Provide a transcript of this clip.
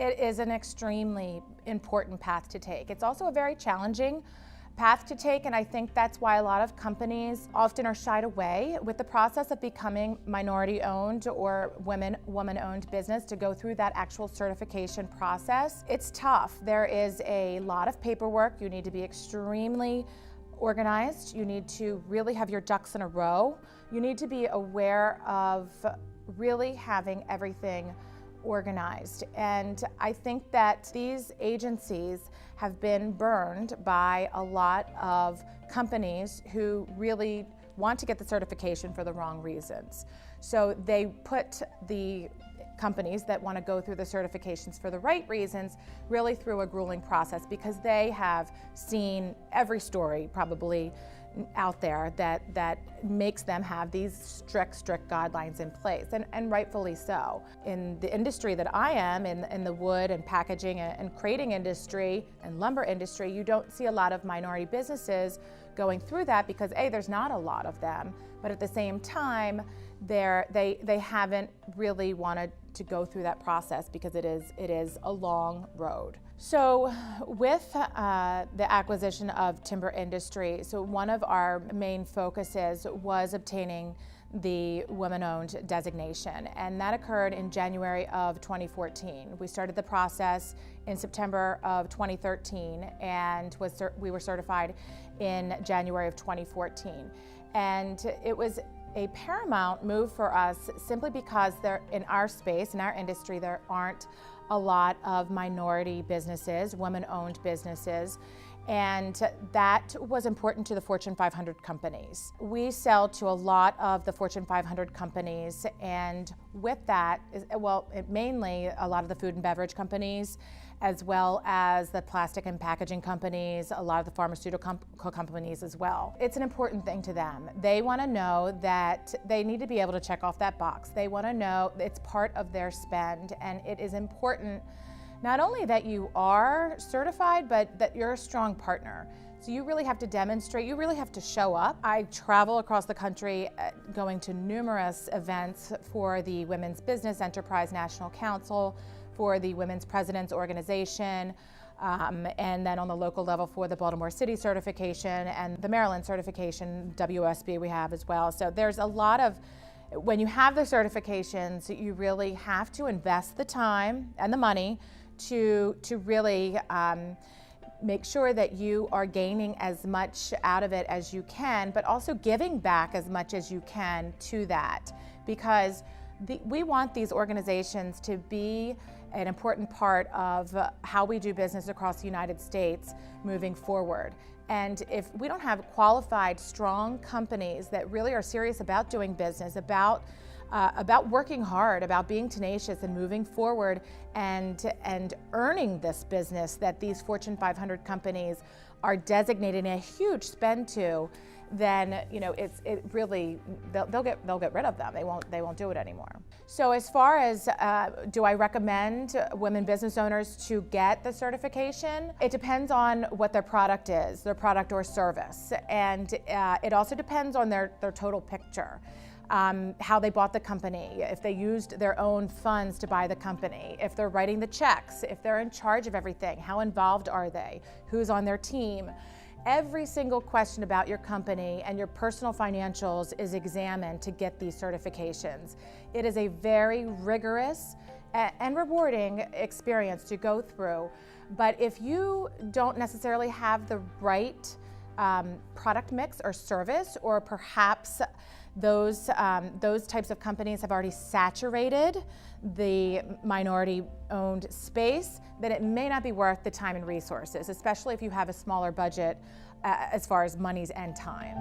It is an extremely important path to take. It's also a very challenging path to take, and I think that's why a lot of companies often are shied away with the process of becoming minority-owned or woman-owned business to go through that actual certification process. It's tough. There is a lot of paperwork. You need to be extremely organized. You need to really have your ducks in a row. You need to be aware of really having everything organized. And I think that these agencies have been burned by a lot of companies who really want to get the certification for the wrong reasons. So they put the companies that want to go through the certifications for the right reasons really through a grueling process, because they have seen every story probably out there that makes them have these strict guidelines in place, and rightfully so. In the industry that I am, in the wood and packaging and crating industry and lumber industry, you don't see a lot of minority businesses going through that because there's not a lot of them, but at the same time, they haven't really wanted to go through that process because it is a long road. So with the acquisition of timber industry, so one of our main focuses was obtaining the women-owned designation, and that occurred in January of 2014. We started the process in September of 2013, and we were certified in January of 2014. And it was a paramount move for us simply because in our space, in our industry, there aren't a lot of minority businesses, women-owned businesses, and that was important to the Fortune 500 companies. We sell to a lot of the Fortune 500 companies, and with that, mainly a lot of the food and beverage companies, as well as the plastic and packaging companies, a lot of the pharmaceutical companies as well. It's an important thing to them. They want to know that they need to be able to check off that box. They want to know it's part of their spend, and it is important not only that you are certified, but that you're a strong partner. So you really have to demonstrate, you really have to show up. I travel across the country going to numerous events for the Women's Business Enterprise National Council, for the Women's Presidents Organization, and then on the local level for the Baltimore City certification and the Maryland certification, WSB we have as well. So there's a lot of, when you have the certifications, you really have to invest the time and the money to really make sure that you are gaining as much out of it as you can, but also giving back as much as you can to that, because we want these organizations to be an important part of how we do business across the United States moving forward. And if we don't have qualified, strong companies that really are serious about doing business, about working hard, about being tenacious and moving forward and earning this business that these Fortune 500 companies are designating a huge spend to, then they'll get rid of them. They won't do it anymore. So as far as do I recommend women business owners to get the certification? It depends on what their product is, their product or service, and it also depends on their total picture. How they bought the company, if they used their own funds to buy the company, if they're writing the checks, if they're in charge of everything, how involved are they, who's on their team. Every single question about your company and your personal financials is examined to get these certifications. It is a very rigorous and rewarding experience to go through, but if you don't necessarily have the right product mix or service, or perhaps those types of companies have already saturated the minority-owned space, then it may not be worth the time and resources, especially if you have a smaller budget as far as monies and time.